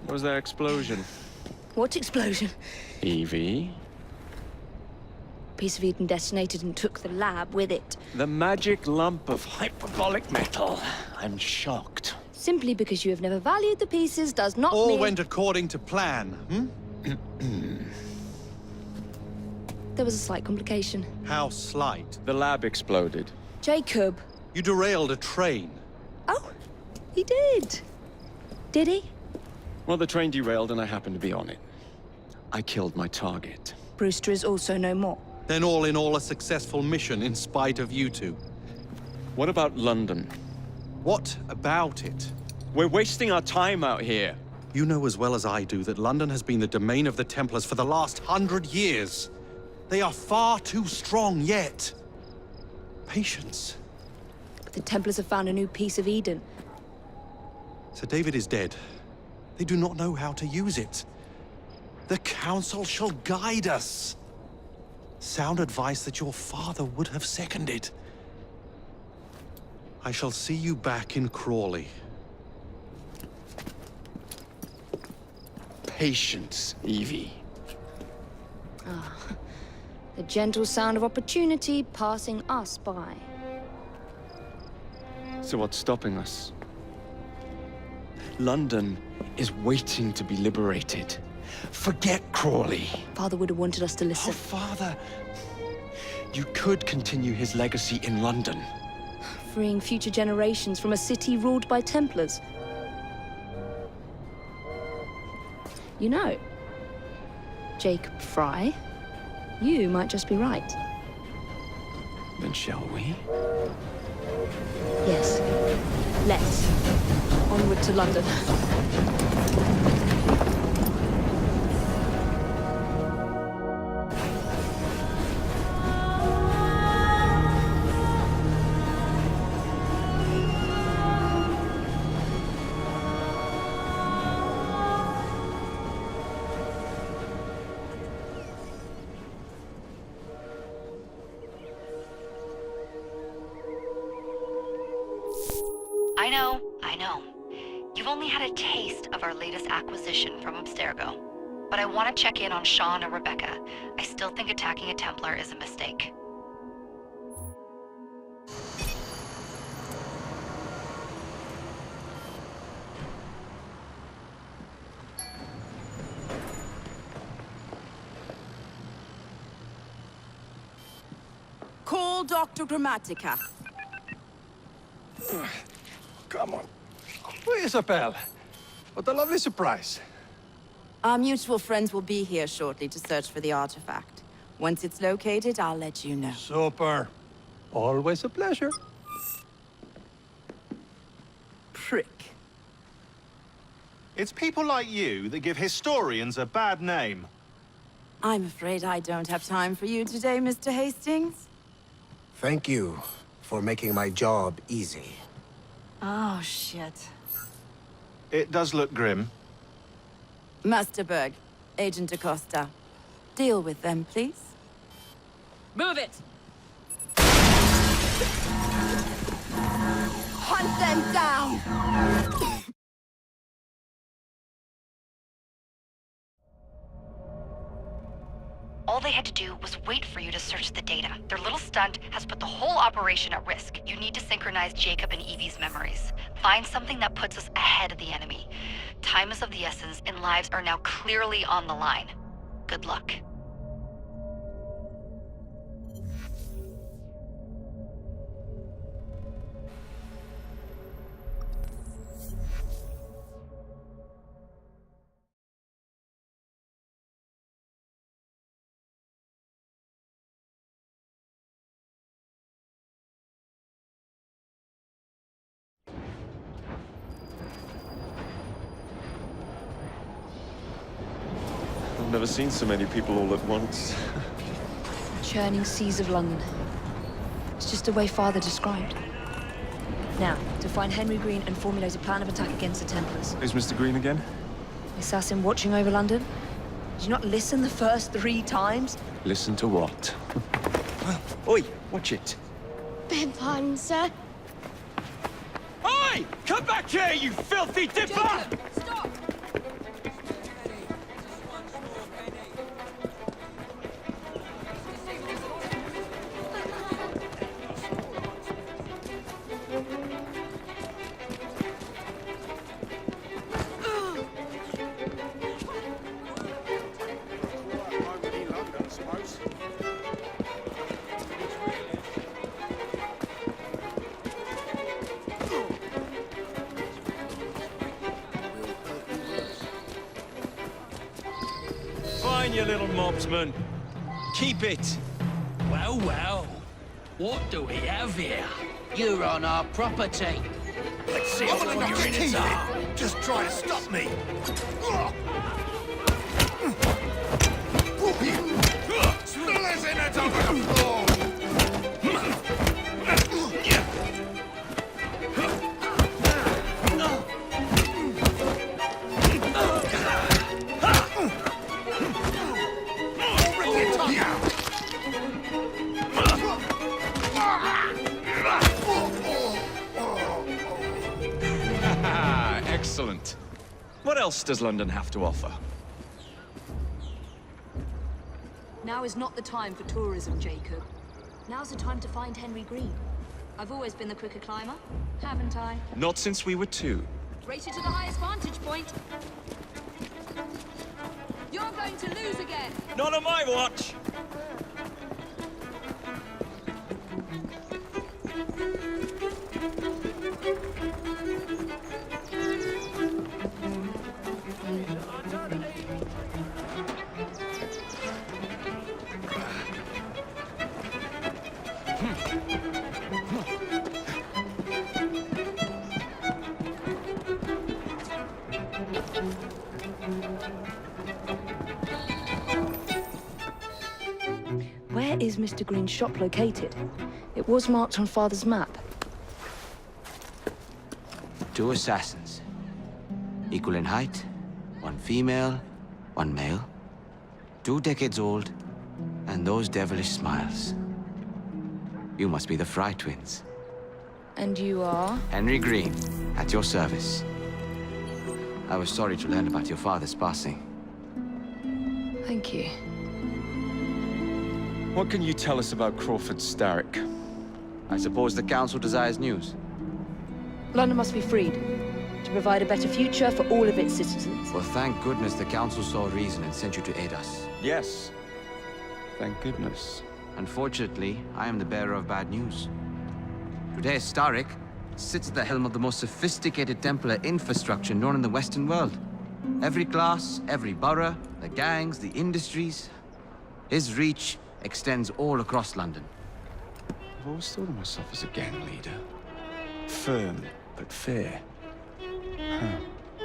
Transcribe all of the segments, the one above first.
What was that explosion? What explosion? Evie? Piece of Eden detonated and took the lab with it. The magic lump of hyperbolic metal. I'm shocked. Simply because you have never valued the pieces does not mean... All went according to plan, hmm? There was a slight complication. How slight? The lab exploded. Jacob. You derailed a train. Oh, he did. Did he? Well, the train derailed and I happened to be on it. I killed my target. Brewster is also no more. Then all in all a successful mission in spite of you two. What about London? What about it? We're wasting our time out here. You know as well as I do that London has been the domain of the Templars for the last 100 years. They are far too strong yet. Patience. But the Templars have found a new piece of Eden. Sir David is dead. They do not know how to use it. The Council shall guide us. Sound advice that your father would have seconded. I shall see you back in Crawley. Patience, Evie. The gentle sound of opportunity passing us by. So what's stopping us? London is waiting to be liberated. Forget Crawley. Father would have wanted us to Oh, listen. Father. You could continue his legacy in London. Freeing future generations from a city ruled by Templars. You know, Jacob Fry, you might just be right. Then shall we? Yes. Let's. Onward to London. I know. You've only had a taste of our latest acquisition from Abstergo. But I want to check in on Sean and Rebecca. I still think attacking a Templar is a mistake. Call Dr. Grammatica. Come on. Isabel. What a lovely surprise. Our mutual friends will be here shortly to search for the artifact. Once it's located, I'll let you know. Super. Always a pleasure. Prick. It's people like you that give historians a bad name. I'm afraid I don't have time for you today, Mr. Hastings. Thank you for making my job easy. Oh, shit. It does look grim. Master Berg, Agent Acosta. Deal with them, please. Move it! Hunt them down! All they had to do was wait for you to search the data. Their little stunt has put the whole operation at risk. You need to synchronize Jacob and Evie's memories. Find something that puts us ahead of the enemy. Time is of the essence, and lives are now clearly on the line. Good luck. I've never seen so many people all at once. Churning seas of London. It's just the way Father described. Now, to find Henry Green and formulate a plan of attack against the Templars. Is Mr. Green again? The assassin watching over London? Did you not listen the first 3 times? Listen to what? Oi, watch it. Beg pardon, sir. Oi! Come back here, you filthy dipper! Stop! fine, you little mobsman. Keep it. Well, well. What do we have here? You're on our property. Let's see I'm gonna what knock your your teeth innards are. in. Just try to stop me. Spill his innards over the floor. Rip your tongue out. Excellent. What else does London have to offer? Now is not the time for tourism, Jacob. Now's the time to find Henry Green. I've always been the quicker climber, haven't I? Not since we were 2. Race you to the highest vantage point. You're going to lose again. Not on my watch! Where is Mr. Green's shop located? It was marked on Father's map. 2 assassins. Equal in height. 1 female, 1 male. 2 decades old. And those devilish smiles. You must be the Fry twins. And you are? Henry Green, at your service. I was sorry to learn about your father's passing. Thank you. What can you tell us about Crawford Starrick? I suppose the Council desires news. London must be freed, to provide a better future for all of its citizens. Well, thank goodness the Council saw reason and sent you to aid us. Yes. Thank goodness. Unfortunately, I am the bearer of bad news. Today, Starrick sits at the helm of the most sophisticated Templar infrastructure known in the Western world. Every class, every borough, the gangs, the industries. His reach extends all across London. I've always thought of myself as a gang leader. Firm, but fair. Huh.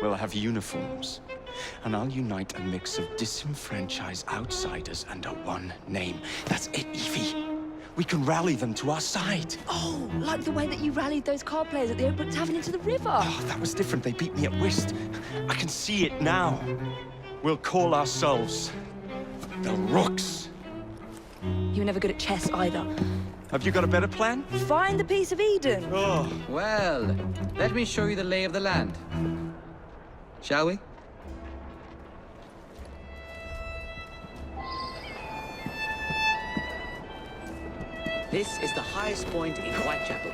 Well, I have uniforms. And I'll unite a mix of disenfranchised outsiders under one name. That's it, Evie. We can rally them to our side. Oh, like the way that you rallied those card players at the Oak Brook Tavern into the river. Oh, that was different. They beat me at whist. I can see it now. We'll call ourselves the Rooks. You were never good at chess either. Have you got a better plan? Find the piece of Eden. Oh, Well, let me show you the lay of the land. Shall we? This is the highest point in Whitechapel.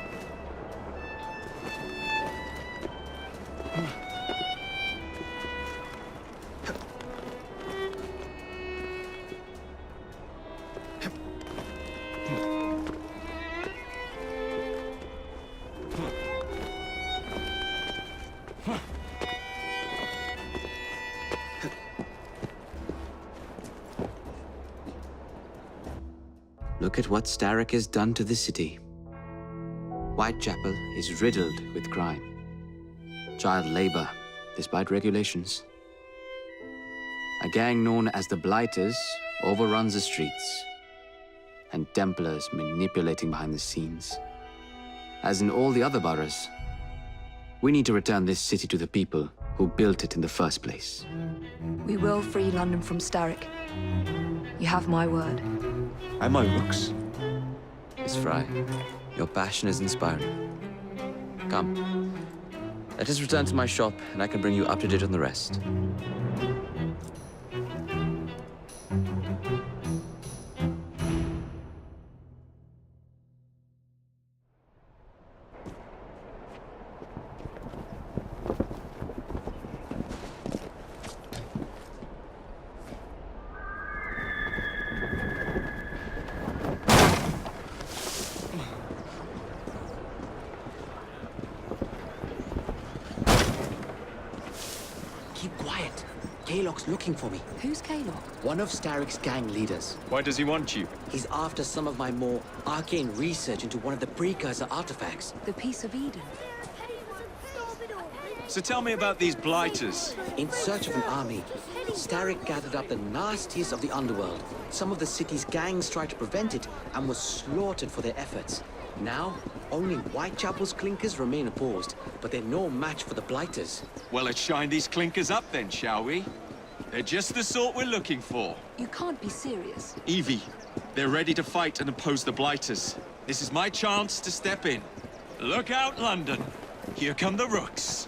Look at what Starrick has done to the city. Whitechapel is riddled with crime. Child labor, despite regulations. A gang known as the Blighters overruns the streets, and Templars manipulating behind the scenes. As in all the other boroughs, we need to return this city to the people who built it in the first place. We will free London from Starrick. You have my word. am I Rooks? Miss Fry, your passion is inspiring. Come, let us return to my shop, and I can bring you up to date on the rest. Kalok's looking for me. Who's Kalok? One of Starrick's gang leaders. Why does he want you? He's after some of my more arcane research into one of the precursor artifacts. The Piece of Eden. So tell me about these blighters. In search of an army, Starrick gathered up the nastiest of the underworld. Some of the city's gangs tried to prevent it and were slaughtered for their efforts. Now, only Whitechapel's clinkers remain opposed, but they're no match for the blighters. Well, let's shine these clinkers up then, shall we? They're just the sort we're looking for. You can't be serious. Evie, they're ready to fight and oppose the blighters. This is my chance to step in. Look out, London. Here come the rooks.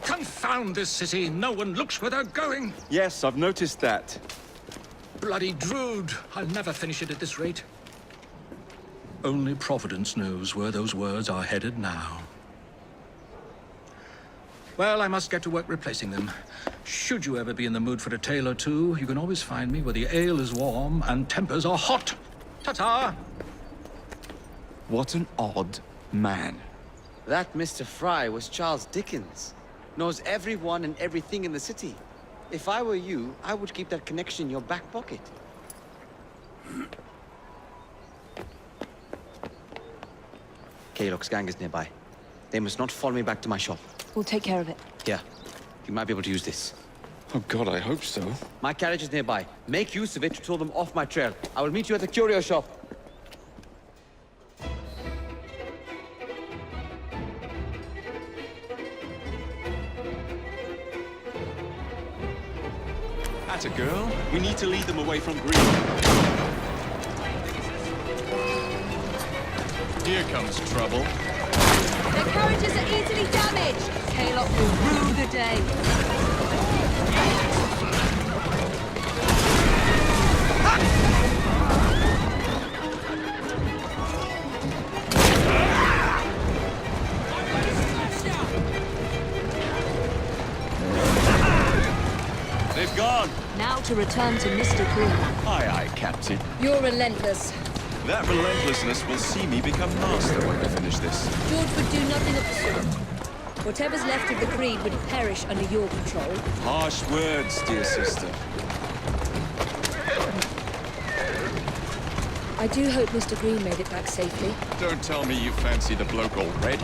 Confound this city. No one looks where they're going. Yes, I've noticed that. Bloody Drood. I'll never finish it at this rate. Only Providence knows where those words are headed now. Well, I must get to work replacing them. Should you ever be in the mood for a tale or two, you can always find me where the ale is warm and tempers are hot. Ta-ta! What an odd man. That Mr. Fry was Charles Dickens. Knows everyone and everything in the city. If I were you, I would keep that connection in your back pocket. Kalok's gang is nearby. They must not follow me back to my shop. We'll take care of it. Here, you might be able to use this. Oh God, I hope so. My carriage is nearby. Make use of it to throw them off my trail. I will meet you at the curio shop. That's a girl. We need to lead them away from Green. Here comes trouble. Their carriages are easily damaged. Kalok will rue the day. They've gone. Now to return to Mr. Green. Aye, aye, Captain. You're relentless. That relentlessness will see me become master when I finish this. George would do nothing of the sort. Whatever's left of the Creed would perish under your control. Harsh words, dear sister. I do hope Mr. Green made it back safely. Don't tell me you fancy the bloke already.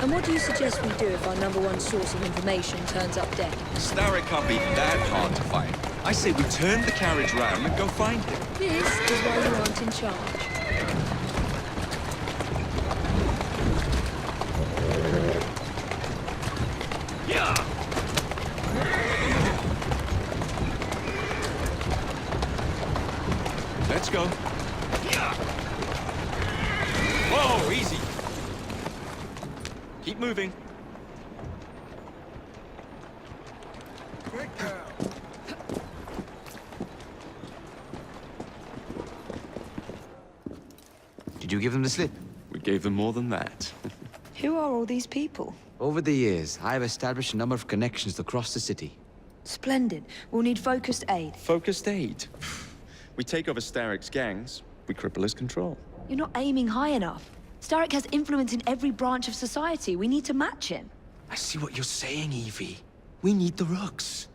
And what do you suggest we do if our #1 source of information turns up dead? Starrick can't be that hard to find. I say we turn the carriage round and go find him. This is why you aren't in charge. Yeah. Let's go. Yeah. Whoa, easy. Keep moving. Did you give them the slip? We gave them more than that. Who are all these people? Over the years, I have established a number of connections across the city. Splendid. We'll need focused aid. Focused aid. We take over Starrick's gangs, we cripple his control. You're not aiming high enough. Starrick has influence in every branch of society. We need to match him. I see what you're saying, Evie. We need the rooks.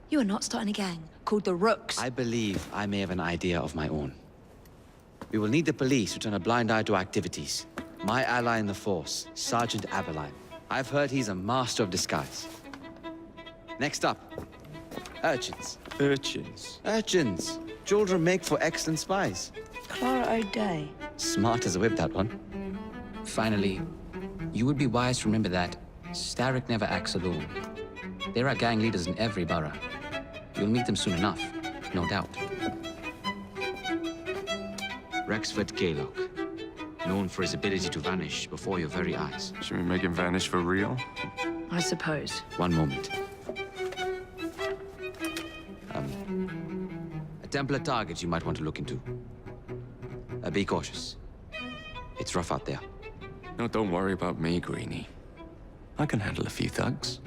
You are not starting a gang called the Rooks. I believe I may have an idea of my own. We will need the police to turn a blind eye to activities. My ally in the force, Sergeant Aberline. I've heard he's a master of disguise. Next up, urchins. Urchins? Urchins. Children make for excellent spies. Clara O'Day. Smart as a whip, that one. Finally, you would be wise to remember that Starrick never acts alone. There are gang leaders in every borough. You'll meet them soon enough, no doubt. Rexford Kalok, known for his ability to vanish before your very eyes. Should we make him vanish for real? I suppose. One moment. A Templar target you might want to look into. Be cautious. It's rough out there. No, don't worry about me, Greenie. I can handle a few thugs.